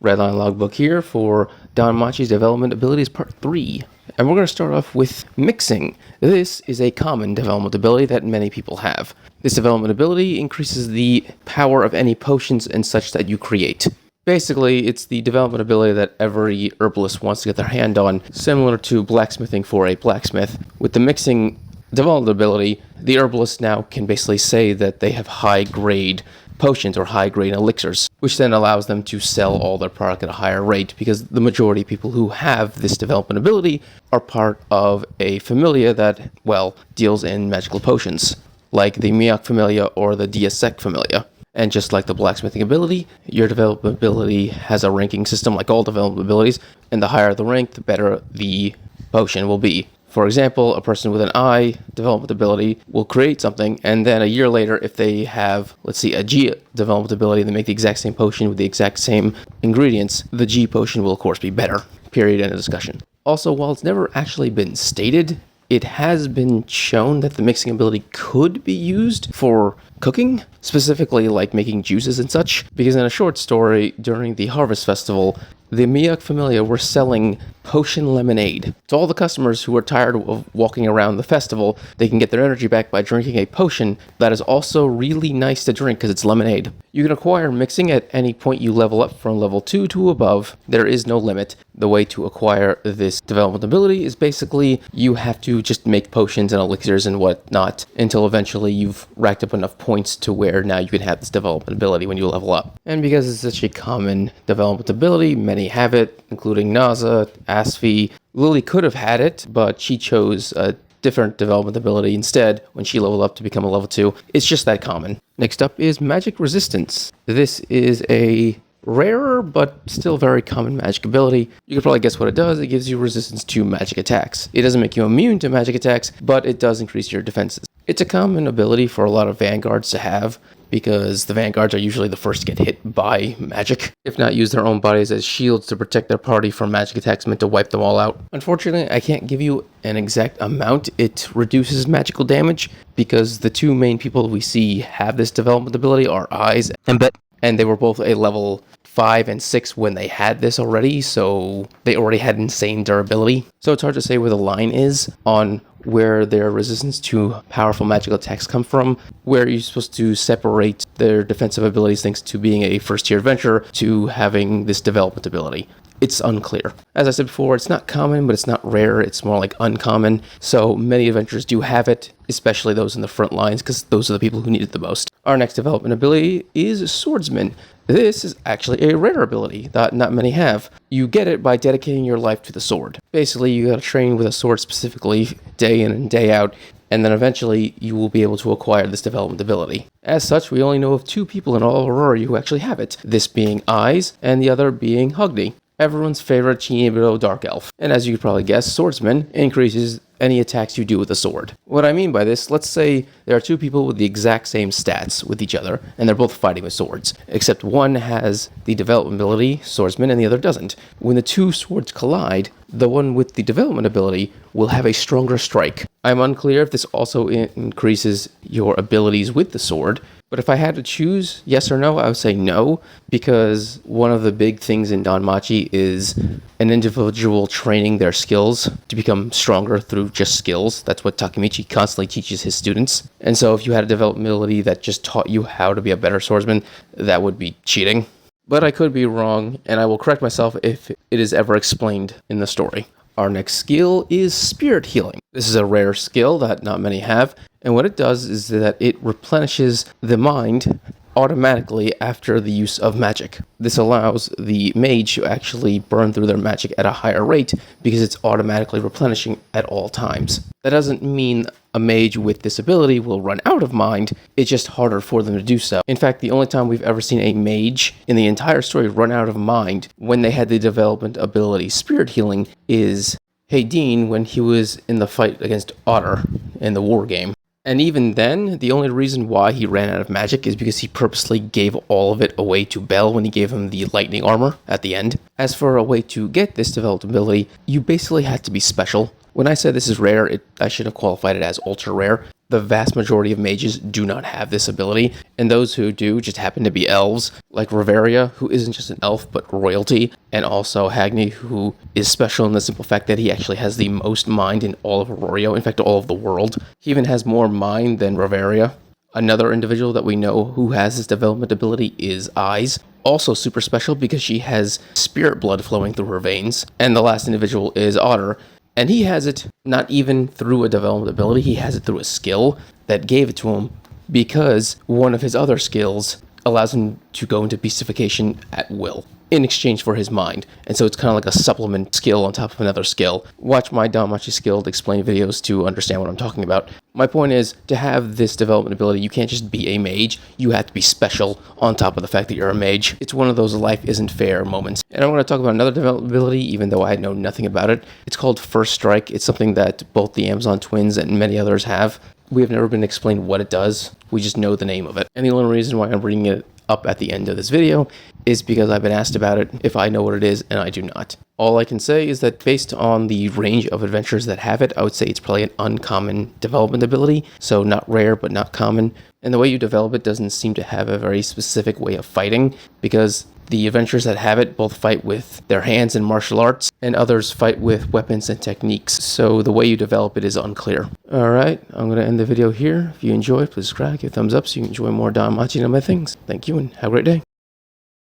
Redline Logbook here for Danmachi's Development Abilities Part 3. And we're going to start off with Mixing. This is a common development ability that many people have. This development ability increases the power of any potions and such that you create. Basically, it's the development ability that every herbalist wants to get their hand on, similar to blacksmithing for a blacksmith. With the Mixing development ability, the herbalist now can basically say that they have high-grade potions or high-grade elixirs, which then allows them to sell all their product at a higher rate because the majority of people who have this development ability are part of a familia that, well, deals in magical potions, like the Miyok familia or the Diasek familia. And just like the blacksmithing ability, your development ability has a ranking system like all development abilities, and the higher the rank, the better the potion will be. For example, a person with an I development ability will create something, and then a year later, if they have, let's see, a G development ability, they make the exact same potion with the exact same ingredients, the G potion will, of course, be better. Period. End of discussion. Also, while it's never actually been stated, it has been shown that the mixing ability could be used for cooking, specifically like making juices and such, because in a short story during the Harvest Festival, the Miyok Familia were selling potion lemonade. To all the customers who are tired of walking around the festival, they can get their energy back by drinking a potion that is also really nice to drink because it's lemonade. You can acquire mixing at any point you level up from level 2 to above. There is no limit. The way to acquire this development ability is basically you have to just make potions and elixirs and whatnot until eventually you've racked up enough points to where now you can have this development ability when you level up. And because it's such a common development ability, many have it, including Naza, Asfi. Lily could have had it, but she chose a different development ability instead when she leveled up to become a level 2. It's just that common. Next up is Magic Resistance. This is a rarer but still very common magic ability. You can probably guess what it does. It gives you resistance to magic attacks. It doesn't make you immune to magic attacks, but it does increase your defenses. It's a common ability for a lot of vanguards to have, because the vanguards are usually the first to get hit by magic, if not use their own bodies as shields to protect their party from magic attacks meant to wipe them all out. Unfortunately, I can't give you an exact amount it reduces magical damage, because the two main people we see have this development ability are Eyes and Bet, and they were both a level 5 and 6 when they had this already, so they already had insane durability. So it's hard to say where the line is on where their resistance to powerful magical attacks come from, where you're supposed to separate their defensive abilities thanks to being a first-tier adventurer to having this development ability. It's unclear. As I said before, it's not common, but it's not rare. It's more like uncommon. So many adventurers do have it, especially those in the front lines, because those are the people who need it the most. Our next development ability is Swordsman. This is actually a rare ability that not many have. You get it by dedicating your life to the sword. Basically, you gotta train with a sword specifically, day in and day out, and then eventually you will be able to acquire this development ability. As such, we only know of 2 people in all of Aurora who actually have it, this being Eyes and the other being Hogni, everyone's favorite Chinibito Dark Elf. And as you could probably guess, Swordsman increases any attacks you do with a sword. What I mean by this, let's say there are 2 people with the exact same stats with each other, and they're both fighting with swords, except one has the development ability, Swordsman, and the other doesn't. When the 2 swords collide, the one with the development ability will have a stronger strike. I'm unclear if this also increases your abilities with the sword, but if I had to choose yes or no, I would say no, because one of the big things in Danmachi is an individual training their skills to become stronger through just skills. That's what Takemichi constantly teaches his students. And so if you had a development ability that just taught you how to be a better swordsman, that would be cheating. But I could be wrong, and I will correct myself if it is ever explained in the story. Our next skill is Spirit Healing. This is a rare skill that not many have, and what it does is that it replenishes the mind automatically after the use of magic. This allows the mage to actually burn through their magic at a higher rate because it's automatically replenishing at all times. That doesn't mean a mage with this ability will run out of mind, it's just harder for them to do so. In fact, the only time we've ever seen a mage in the entire story run out of mind when they had the development ability Spirit Healing is Hayden when he was in the fight against Otter in the war game. And even then, the only reason why he ran out of magic is because he purposely gave all of it away to Bell when he gave him the lightning armor at the end. As for a way to get this developed ability, you basically had to be special. When I said this is rare, I should have qualified it as ultra rare. The vast majority of mages do not have this ability, and those who do just happen to be elves, like Riveria, who isn't just an elf but royalty, and also Hagni, who is special in the simple fact that he actually has the most mind in all of Aurorio, in fact all of the world. He even has more mind than Riveria. Another individual that we know who has this development ability is Eyes, also super special because she has spirit blood flowing through her veins. And the last individual is Otter, and he has it not even through a development ability, he has it through a skill that gave it to him because one of his other skills allows him to go into beastification at will in exchange for his mind. And so it's kind of like a supplement skill on top of another skill. Watch my Danmachi Skilled explain videos to understand what I'm talking about. My point is, to have this development ability, you can't just be a mage, you have to be special on top of the fact that you're a mage. It's one of those life isn't fair moments. And I want to talk about another development ability, even though I know nothing about it. It's called First Strike. It's something that both the Amazon twins and many others have. We have never been explained what it does. We just know the name of it. And the only reason why I'm bringing it up at the end of this video is because I've been asked about it if I know what it is, and I do not. All I can say is that based on the range of adventures that have it, I would say it's probably an uncommon development ability, so not rare but not common. And the way you develop it doesn't seem to have a very specific way of fighting, because the adventures that have it both fight with their hands in martial arts, and others fight with weapons and techniques, so the way you develop it is unclear. Alright, I'm going to end the video here. If you enjoyed, please subscribe, give a thumbs up so you can enjoy more Danmachi and other things. Thank you, and have a great day.